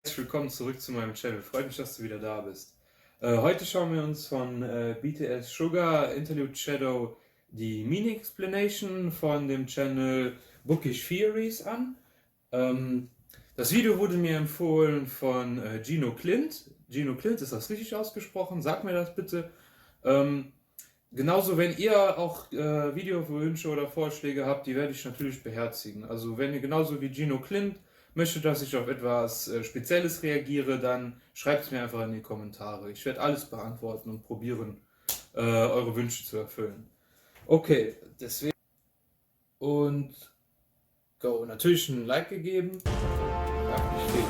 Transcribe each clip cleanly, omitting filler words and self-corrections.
Herzlich willkommen zurück zu meinem Channel. Freut mich, dass du wieder da bist. Heute schauen wir uns von BTS SUGA Interlude Shadow die Meaning Explanation von dem Channel Bookish Theories an. Das Video wurde mir empfohlen von Gino Clint. Gino Clint, ist das richtig ausgesprochen? Sag mir das bitte. Genauso, wenn ihr auch Videowünsche oder Vorschläge habt, die werde ich natürlich beherzigen. Also wenn ihr genauso wie Gino Clint möchtet, dass ich auf etwas Spezielles reagiere, dann schreibt es mir einfach in die Kommentare. Ich werde alles beantworten und probieren, eure Wünsche zu erfüllen. Okay, deswegen und go. Natürlich ein Like gegeben. Darf nicht fehlen.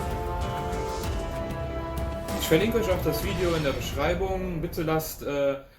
Ich verlinke euch auch das Video in der Beschreibung. Bitte lasst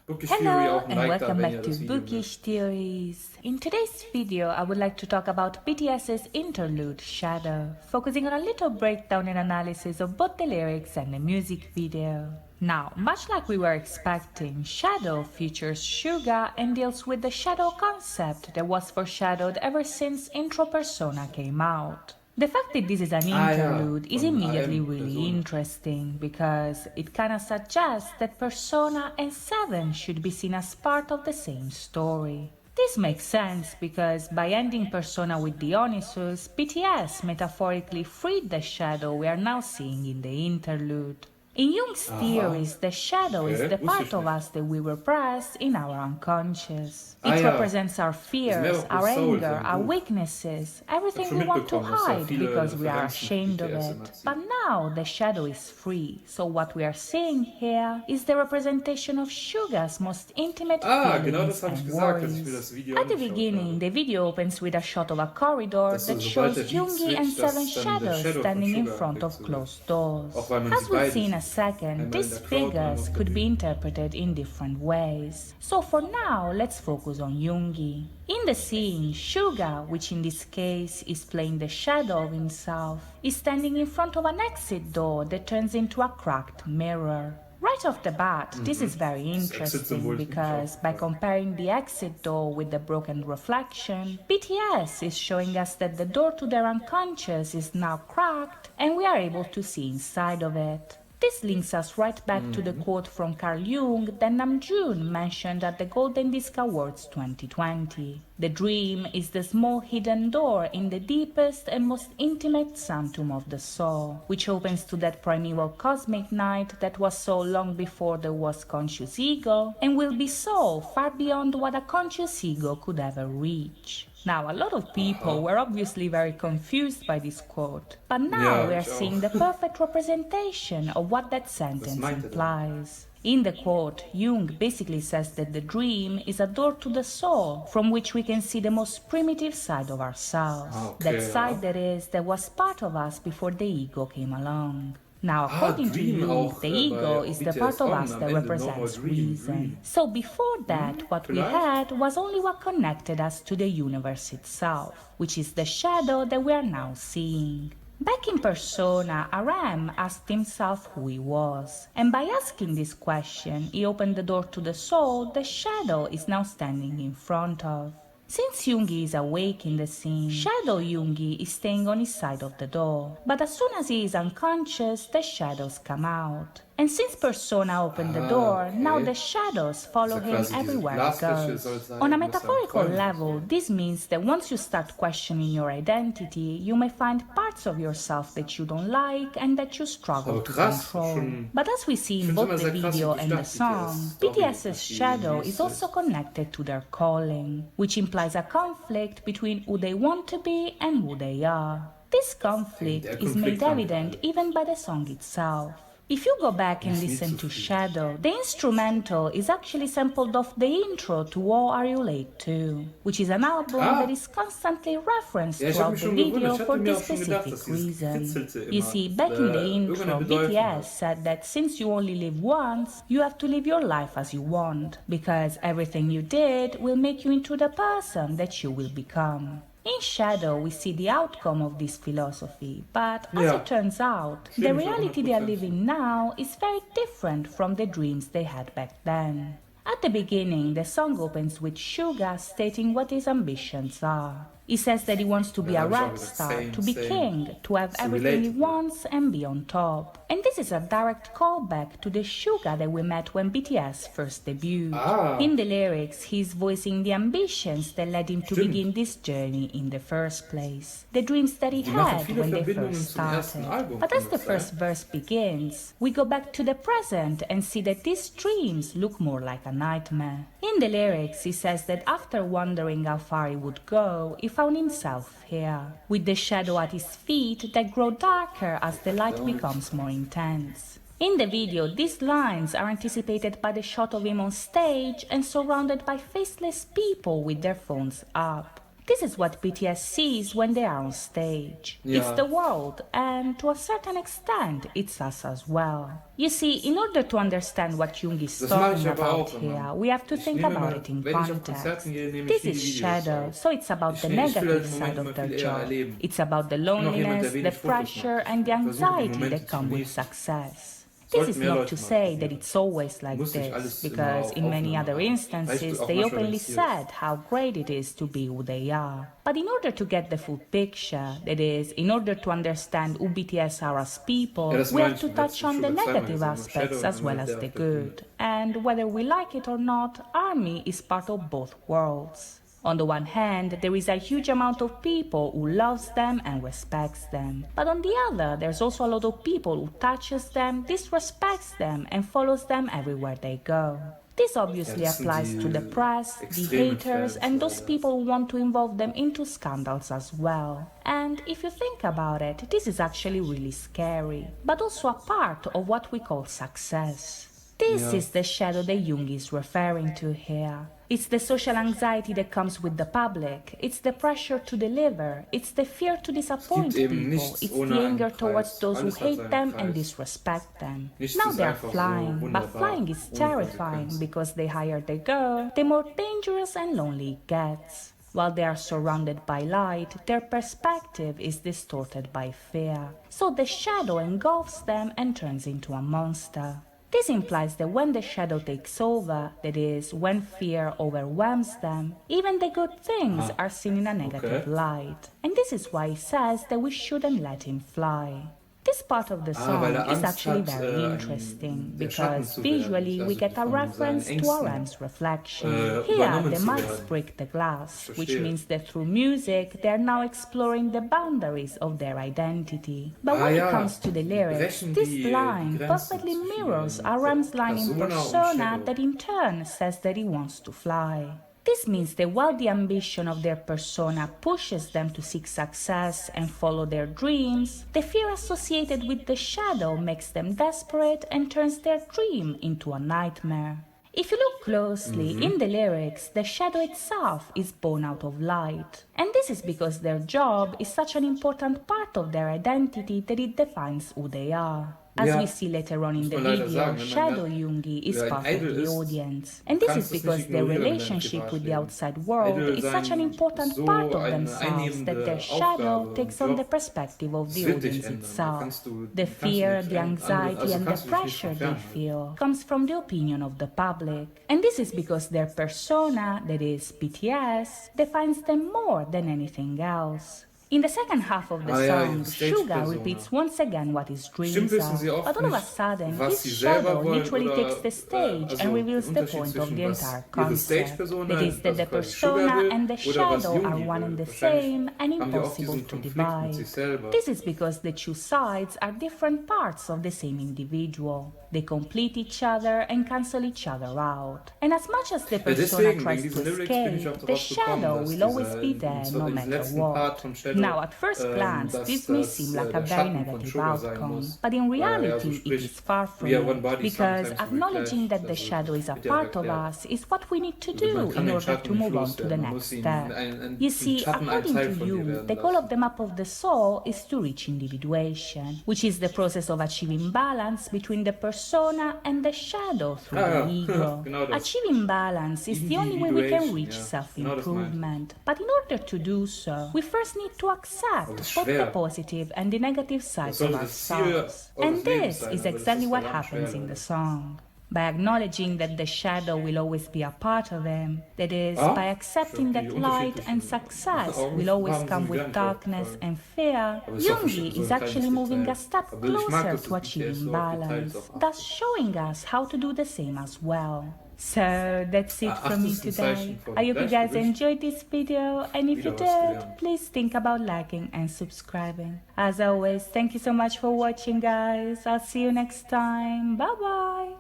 Bookish Theory auch ein Like da, wenn ihr das Video Bookish Theories. In today's video, I would like to talk about BTS's Interlude, Shadow, focusing on a little breakdown and analysis of both the lyrics and the music video. Now, much like we were expecting, Shadow features SUGA and deals with the shadow concept that was foreshadowed ever since Intro Persona came out. The fact that this is an interlude is immediately really interesting, because it kinda suggests that Persona and 7 should be seen as part of the same story. This makes sense because by ending Persona with Dionysus, BTS metaphorically freed the shadow we are now seeing in the interlude. In Jung's theories, the shadow is the part of us that we repress in our unconscious. It represents our fears, our anger, our weaknesses, everything we want to hide because we are ashamed of it. But now the shadow is free, so what we are seeing here is the representation of SUGA's most intimate feelings and worries. At the beginning, the video opens with a shot of a corridor that shows Yoongi and 7 shadows standing in front of closed doors. As we'll see in a second, these figures could be interpreted in different ways. So for now, let's focus on Yoongi. In the scene, SUGA, which in this case is playing the shadow of himself, is standing in front of an exit door that turns into a cracked mirror. Right off the bat, this is very interesting because by comparing the exit door with the broken reflection, BTS is showing us that the door to their unconscious is now cracked and we are able to see inside of it. This links us right back to the quote from Carl Jung that Namjoon mentioned at the Golden Disc Awards 2020. The dream is the small hidden door in the deepest and most intimate sanctum of the soul, which opens to that primeval cosmic night that was so long before there was conscious ego, and will be so far beyond what a conscious ego could ever reach. Now, a lot of people were obviously very confused by this quote, but now we are seeing the perfect representation of what that sentence implies. In the quote, Jung basically says that the dream is a door to the soul from which we can see the most primitive side of ourselves. That side, that is, that was part of us before the ego came along. Now, according to Jung, the ego is the part of us that represents reason. So before that, what we had was only what connected us to the universe itself, which is the shadow that we are now seeing. Back in Persona, RM asked himself who he was, and by asking this question, he opened the door to the soul the shadow is now standing in front of. Since Yoongi is awake in the scene, Shadow Yoongi is staying on his side of the door, but as soon as he is unconscious, the shadows come out. And since Persona opened the door, now the shadows follow him everywhere he goes. On a metaphorical level, this means that once you start questioning your identity, you may find parts of yourself that you don't like and that you struggle to control. But as we see in both the video and the song, BTS's shadow is also connected to their calling, which implies a conflict between who they want to be and who they are. This conflict is made evident even by the song itself. If you go back and listen to Shadow, the instrumental is actually sampled off the intro to Who Are You Late To, which is an album that is constantly referenced throughout the video for this specific reason. You see, back in the intro, BTS said that since you only live once, you have to live your life as you want, because everything you did will make you into the person that you will become. In Shadow, we see the outcome of this philosophy, but as it turns out, the reality they are living now is very different from the dreams they had back then. At the beginning, the song opens with Suga stating what his ambitions are. He says that he wants to be a rock star, to be king, to have everything he wants and be on top. And this is a direct callback to the Suga that we met when BTS first debuted. In the lyrics, he's voicing the ambitions that led him to begin this journey in the first place. The dreams that he had when they first started. But as the first verse begins, we go back to the present and see that these dreams look more like a nightmare. In the lyrics, he says that after wondering how far he would go, he found himself here, with the shadow at his feet that grow darker as the light becomes more intense. In the video, these lines are anticipated by the shot of him on stage and surrounded by faceless people with their phones up. This is what BTS sees when they are on stage. It's the world, and to a certain extent, it's us as well. You see, in order to understand what Jung is talking about here, we have to think about it in context. This is shadow, so it's about the negative side of their job. It's about the loneliness, the pressure, and the anxiety that come with success. This is not to say that it's always like this, because in many other instances they openly said how great it is to be who they are. But in order to get the full picture, that is, in order to understand who BTS are as people, we have to touch on the negative aspects as well as the good. And whether we like it or not, ARMY is part of both worlds. On the one hand, there is a huge amount of people who loves them and respects them. But on the other, there's also a lot of people who touches them, disrespects them, and follows them everywhere they go. This obviously applies to the press, the haters, and those people who want to involve them into scandals as well. And if you think about it, this is actually really scary, but also a part of what we call success. This is the shadow that Jung is referring to here. It's the social anxiety that comes with the public, it's the pressure to deliver, it's the fear to disappoint people, it's the anger towards those who hate them and disrespect them. Now they're flying, but flying is terrifying because the higher they go, the more dangerous and lonely it gets. While they are surrounded by light, their perspective is distorted by fear. So the shadow engulfs them and turns into a monster. This implies that when the shadow takes over, that is, when fear overwhelms them, even the good things are seen in a negative light. And this is why he says that we shouldn't let him fly. This part of the song is actually very interesting, because visually we get a reference to RM's reflection. Here, the mics break the glass, which means that through music they are now exploring the boundaries of their identity. But when it comes to the lyrics, this line perfectly mirrors RM's line in Persona that in turn says that he wants to fly. This means that while the ambition of their persona pushes them to seek success and follow their dreams, the fear associated with the shadow makes them desperate and turns their dream into a nightmare. If you look closely, in the lyrics, the shadow itself is born out of light. And this is because their job is such an important part of their identity that it defines who they are. As we see later on in the video, Shadow Yoongi is part of the audience. And this is because their relationship with the outside world is such an important part of themselves that their shadow takes on the perspective of the audience itself. The fear, the anxiety and the pressure they feel comes from the opinion of the public. And this is because their persona, that is BTS, defines them more than anything else. In the second half of the song, SUGA repeats once again what his dreams are, but all of a sudden, his shadow literally takes the stage and reveals the point of the entire concept. That is that the persona and the shadow are one and the same and impossible to divide. This is because the two sides are different parts of the same individual. They complete each other and cancel each other out. And as much as the persona tries to escape, the shadow will always be there no matter what. Now, at first glance, this may seem like a very negative outcome, but in reality it is far from it, because acknowledging that the shadow is a part of us is what we need to do in order to move on to the next step. You see, according to Jung, the goal of the map of the soul is to reach individuation, which is the process of achieving balance between the persona and the shadow through the ego. Achieving balance is the only way we can reach self-improvement, but in order to do so, we first need to accept both the positive and the negative sides of ourselves. And this is exactly what happens in the song. by acknowledging that the shadow will always be a part of him. That is, by accepting that light and success will always come with darkness and fear. ENG is actually moving a step closer to achieving balance, thus showing us how to do the same as well. So that's it from me today. I hope you guys enjoyed this video, and if you did, please think about liking and subscribing. As always, thank you so much for watching, guys. I'll see you next time. Bye bye.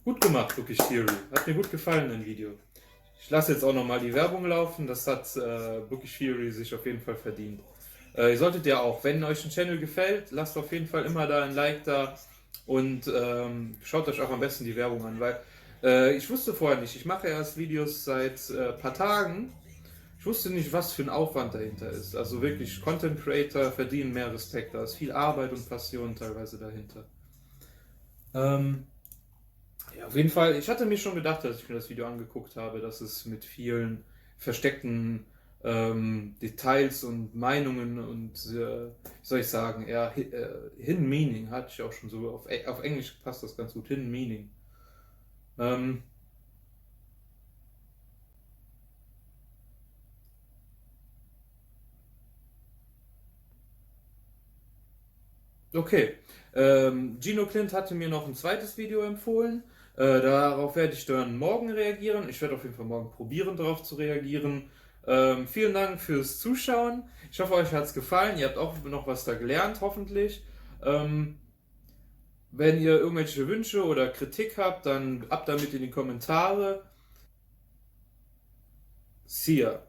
Gut gemacht, Bookish Theory. Hat mir gut gefallen, dein Video. Ich lasse jetzt auch nochmal die Werbung laufen. Das hat Bookish Theory sich auf jeden Fall verdient. Ihr solltet ja auch, wenn euch ein Channel gefällt, lasst auf jeden Fall immer da ein Like da und schaut euch auch am besten die Werbung an, weil ich wusste vorher nicht, ich mache erst Videos seit ein paar Tagen. Ich wusste nicht, was für ein Aufwand dahinter ist. Also wirklich, Content Creator verdienen mehr Respekt. Da ist viel Arbeit und Passion teilweise dahinter. Ja, auf jeden Fall, ich hatte mir schon gedacht, als ich mir das Video angeguckt habe, dass es mit vielen versteckten Details und Meinungen und, wie soll ich sagen, eher Hidden Meaning, hatte ich auch schon so, auf Englisch passt das ganz gut, Hidden Meaning. Okay, Gino Clint hatte mir noch ein zweites Video empfohlen. Darauf werde ich dann morgen reagieren. Ich werde auf jeden Fall morgen probieren, darauf zu reagieren. Vielen Dank fürs Zuschauen. Ich hoffe, euch hat es gefallen. Ihr habt auch noch was da gelernt, hoffentlich. Wenn ihr irgendwelche Wünsche oder Kritik habt, dann ab damit in die Kommentare. See ya.